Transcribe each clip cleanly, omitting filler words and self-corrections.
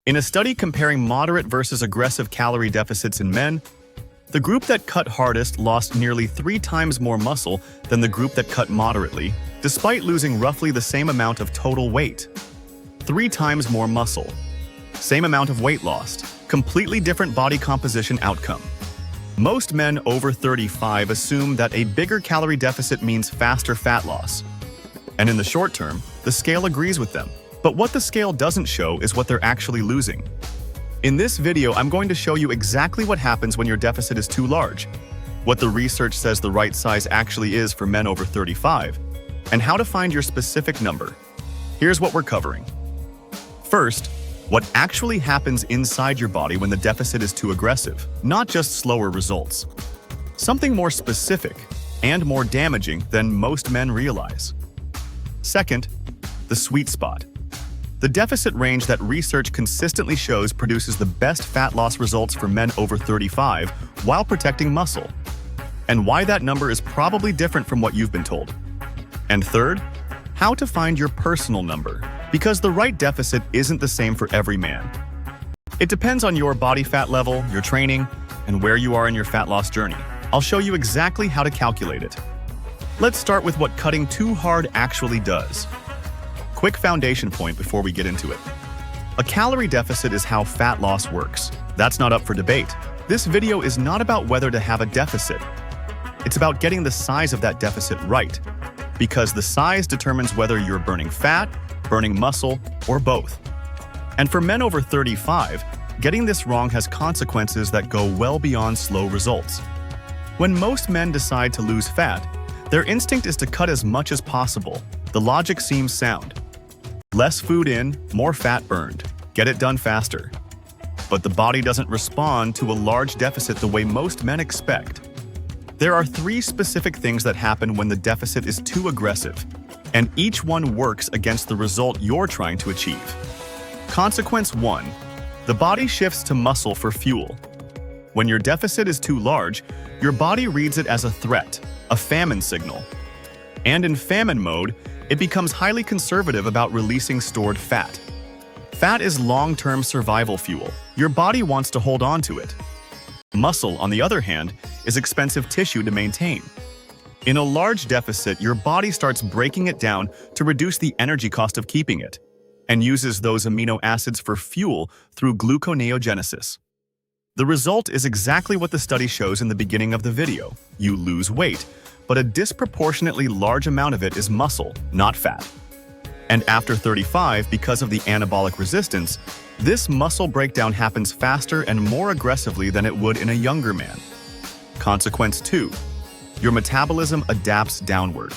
In a study comparing moderate versus aggressive calorie deficits in men, the group that cut hardest lost nearly 3 times more muscle than the group that cut moderately, despite losing roughly the same amount of total weight. 3 times more muscle. Same amount of weight lost. Completely different body composition outcome. Most men over 35 assume that a bigger calorie deficit means faster fat loss. And in the short term, the scale agrees with them. But what the scale doesn't show is what they're actually losing. In this video, I'm going to show you exactly what happens when your deficit is too large, what the research says the right size actually is for men over 35, and how to find your specific number. Here's what we're covering. First, what actually happens inside your body when the deficit is too aggressive, not just slower results. Something more specific and more damaging than most men realize. Second, the sweet spot. The deficit range that research consistently shows produces the best fat loss results for men over 35 while protecting muscle, and why that number is probably different from what you've been told. And third, how to find your personal number, because the right deficit isn't the same for every man. It depends on your body fat level, your training, and where you are in your fat loss journey. I'll show you exactly how to calculate it. Let's start with what cutting too hard actually does. Quick foundation point before we get into it. A calorie deficit is how fat loss works. That's not up for debate. This video is not about whether to have a deficit. It's about getting the size of that deficit right, because the size determines whether you're burning fat, burning muscle, or both. And for men over 35, getting this wrong has consequences that go well beyond slow results. When most men decide to lose fat, their instinct is to cut as much as possible. The logic seems sound. Less food in, more fat burned. Get it done faster. But the body doesn't respond to a large deficit the way most men expect. There are 3 specific things that happen when the deficit is too aggressive, and each one works against the result you're trying to achieve. Consequence 1. The body shifts to muscle for fuel. When your deficit is too large, your body reads it as a threat, a famine signal. And in famine mode, it becomes highly conservative about releasing stored fat. Fat is long-term survival fuel. Your body wants to hold on to it. Muscle, on the other hand, is expensive tissue to maintain. In a large deficit, your body starts breaking it down to reduce the energy cost of keeping it, and uses those amino acids for fuel through gluconeogenesis. The result is exactly what the study shows in the beginning of the video. You lose weight, but a disproportionately large amount of it is muscle, not fat. And after 35, because of the anabolic resistance, this muscle breakdown happens faster and more aggressively than it would in a younger man. Consequence 2. Your metabolism adapts downward.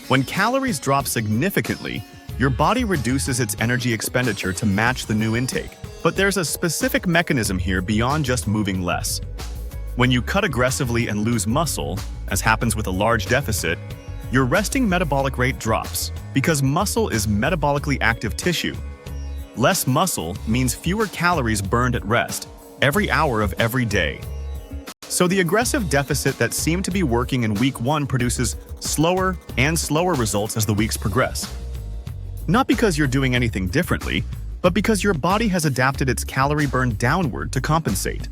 When calories drop significantly, your body reduces its energy expenditure to match the new intake. But there's a specific mechanism here beyond just moving less. When you cut aggressively and lose muscle, as happens with a large deficit, your resting metabolic rate drops because muscle is metabolically active tissue. Less muscle means fewer calories burned at rest, every hour of every day. So the aggressive deficit that seemed to be working in week 1 produces slower and slower results as the weeks progress. Not because you're doing anything differently, but because your body has adapted its calorie burn downward to compensate.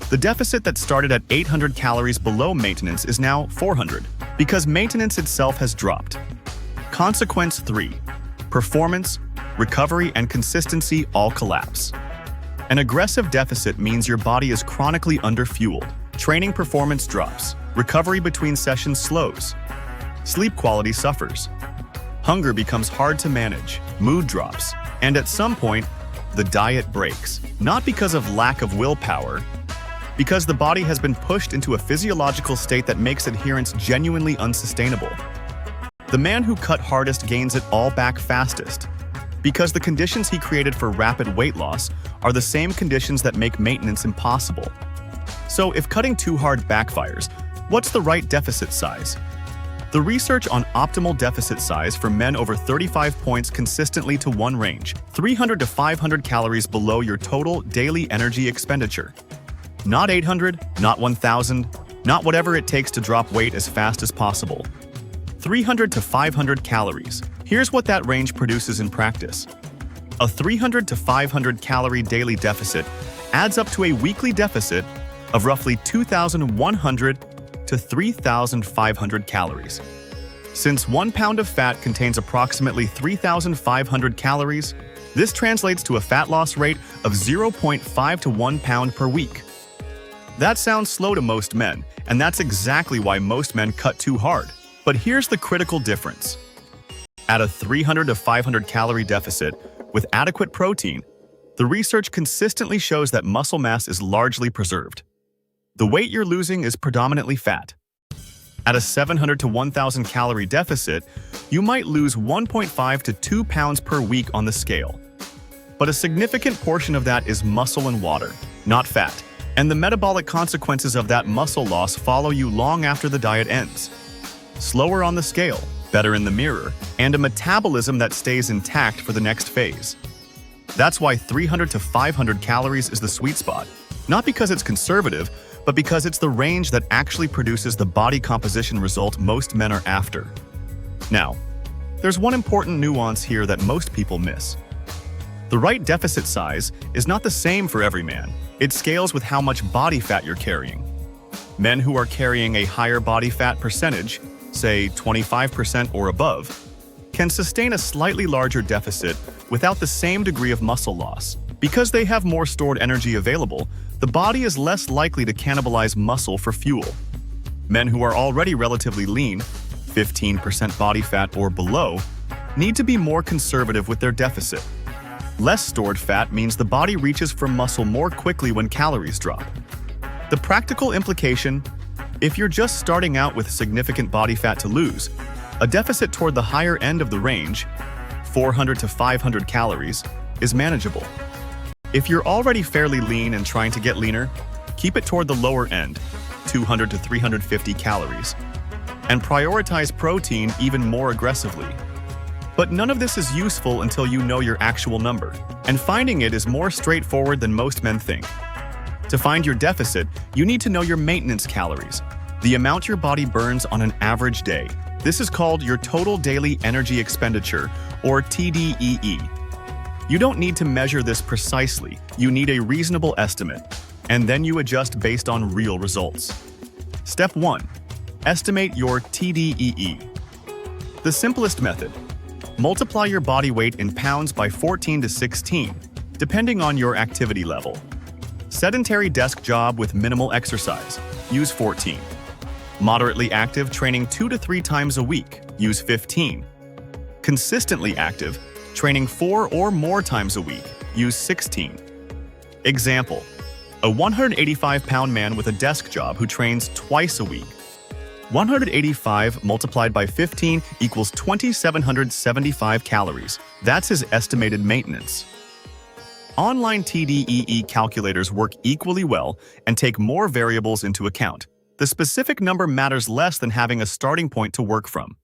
The deficit that started at 800 calories below maintenance is now 400, because maintenance itself has dropped. Consequence 3. Performance, recovery, and consistency all collapse. An aggressive deficit means your body is chronically underfueled. Training performance drops. Recovery between sessions slows. Sleep quality suffers. Hunger becomes hard to manage. Mood drops. And at some point, the diet breaks. Not because of lack of willpower, because the body has been pushed into a physiological state that makes adherence genuinely unsustainable. The man who cut hardest gains it all back fastest, because the conditions he created for rapid weight loss are the same conditions that make maintenance impossible. So if cutting too hard backfires, what's the right deficit size? The research on optimal deficit size for men over 35 points consistently to one range: 300 to 500 calories below your total daily energy expenditure. Not 800, not 1,000, not whatever it takes to drop weight as fast as possible. 300 to 500 calories. Here's what that range produces in practice. A 300 to 500 calorie daily deficit adds up to a weekly deficit of roughly 2,100 to 3,500 calories. Since 1 pound of fat contains approximately 3,500 calories, this translates to a fat loss rate of 0.5 to 1 pound per week. That sounds slow to most men, and that's exactly why most men cut too hard. But here's the critical difference. At a 300 to 500 calorie deficit with adequate protein, the research consistently shows that muscle mass is largely preserved. The weight you're losing is predominantly fat. At a 700 to 1,000 calorie deficit, you might lose 1.5 to 2 pounds per week on the scale. But a significant portion of that is muscle and water, not fat. And the metabolic consequences of that muscle loss follow you long after the diet ends. Slower on the scale, better in the mirror, and a metabolism that stays intact for the next phase. That's why 300 to 500 calories is the sweet spot. Not because it's conservative, but because it's the range that actually produces the body composition result most men are after. Now, there's one important nuance here that most people miss. The right deficit size is not the same for every man. It scales with how much body fat you're carrying. Men who are carrying a higher body fat percentage, say 25% or above, can sustain a slightly larger deficit without the same degree of muscle loss. Because they have more stored energy available, the body is less likely to cannibalize muscle for fuel. Men who are already relatively lean, 15% body fat or below, need to be more conservative with their deficit. Less stored fat means the body reaches for muscle more quickly when calories drop. The practical implication: if you're just starting out with significant body fat to lose, a deficit toward the higher end of the range, 400 to 500 calories, is manageable. If you're already fairly lean and trying to get leaner, keep it toward the lower end, 200 to 350 calories, and prioritize protein even more aggressively. But none of this is useful until you know your actual number, and finding it is more straightforward than most men think. To find your deficit, you need to know your maintenance calories, the amount your body burns on an average day. This is called your total daily energy expenditure, or TDEE. You don't need to measure this precisely, you need a reasonable estimate, and then you adjust based on real results. Step 1. Estimate your TDEE. The simplest method: multiply your body weight in pounds by 14 to 16, depending on your activity level. Sedentary desk job with minimal exercise, use 14. Moderately active, training 2 to 3 times a week, use 15. Consistently active, training 4 or more times a week, use 16. Example: a 185-pound man with a desk job who trains twice a week. 185 multiplied by 15 equals 2,775 calories. That's his estimated maintenance. Online TDEE calculators work equally well and take more variables into account. The specific number matters less than having a starting point to work from.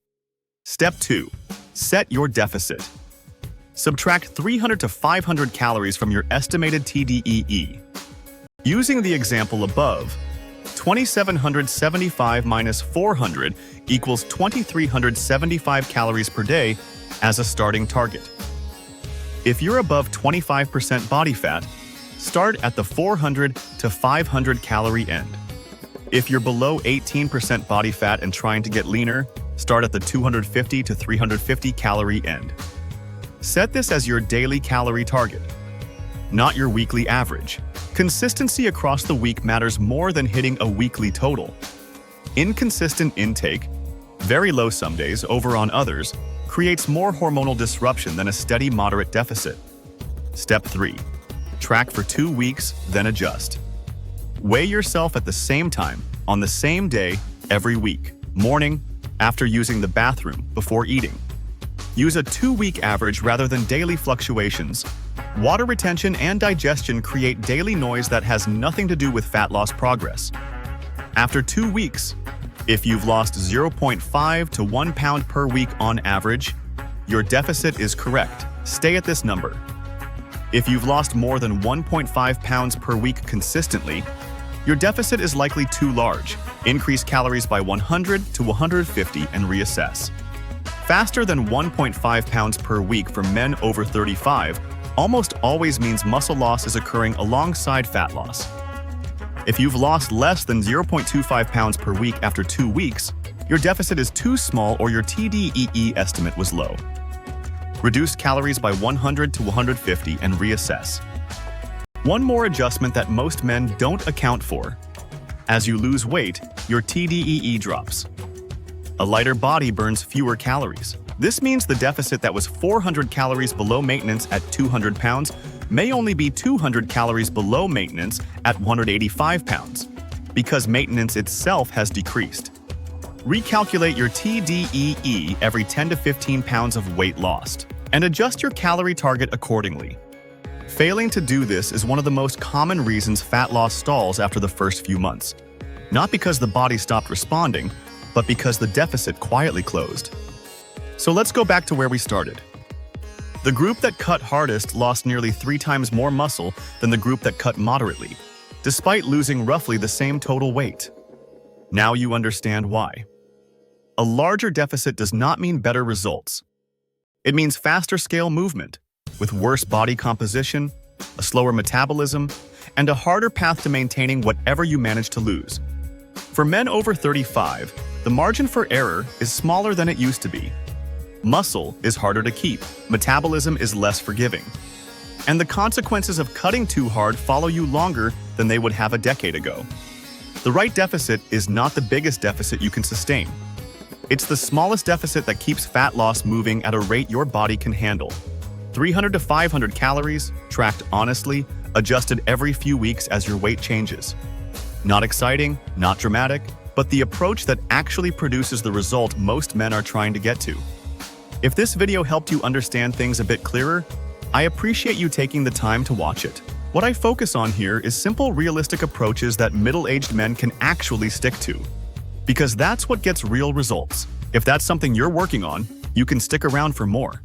Step 2. Set your deficit. Subtract 300 to 500 calories from your estimated TDEE. Using the example above, 2,775 minus 400 equals 2,375 calories per day as a starting target. If you're above 25% body fat, start at the 400 to 500 calorie end. If you're below 18% body fat and trying to get leaner, start at the 250 to 350 calorie end. Set this as your daily calorie target, not your weekly average. Consistency across the week matters more than hitting a weekly total. Inconsistent intake, very low some days over on others, creates more hormonal disruption than a steady moderate deficit. Step 3. Track for 2 weeks, then adjust. Weigh yourself at the same time, on the same day, every week. Morning, after using the bathroom, before eating. Use a 2-week average rather than daily fluctuations. Water retention and digestion create daily noise that has nothing to do with fat loss progress. After 2 weeks, if you've lost 0.5 to 1 pound per week on average, your deficit is correct. Stay at this number. If you've lost more than 1.5 pounds per week consistently, your deficit is likely too large. Increase calories by 100 to 150 and reassess. Faster than 1.5 pounds per week for men over 35, almost always means muscle loss is occurring alongside fat loss. If you've lost less than 0.25 pounds per week after 2 weeks, your deficit is too small or your TDEE estimate was low. Reduce calories by 100 to 150 and reassess. One more adjustment that most men don't account for. As you lose weight, your TDEE drops. A lighter body burns fewer calories. This means the deficit that was 400 calories below maintenance at 200 pounds may only be 200 calories below maintenance at 185 pounds, because maintenance itself has decreased. Recalculate your TDEE every 10 to 15 pounds of weight lost, and adjust your calorie target accordingly. Failing to do this is one of the most common reasons fat loss stalls after the first few months. Not because the body stopped responding, but because the deficit quietly closed. So let's go back to where we started. The group that cut hardest lost nearly 3 times more muscle than the group that cut moderately, despite losing roughly the same total weight. Now you understand why. A larger deficit does not mean better results. It means faster scale movement, with worse body composition, a slower metabolism, and a harder path to maintaining whatever you manage to lose. For men over 35, the margin for error is smaller than it used to be. Muscle is harder to keep, metabolism is less forgiving, and the consequences of cutting too hard follow you longer than they would have a decade ago. The right deficit is not the biggest deficit you can sustain. It's the smallest deficit that keeps fat loss moving at a rate your body can handle. 300 to 500 calories, tracked honestly, adjusted every few weeks as your weight changes. Not exciting, not dramatic, but the approach that actually produces the result most men are trying to get to. If this video helped you understand things a bit clearer, I appreciate you taking the time to watch it. What I focus on here is simple, realistic approaches that middle-aged men can actually stick to. Because that's what gets real results. If that's something you're working on, you can stick around for more.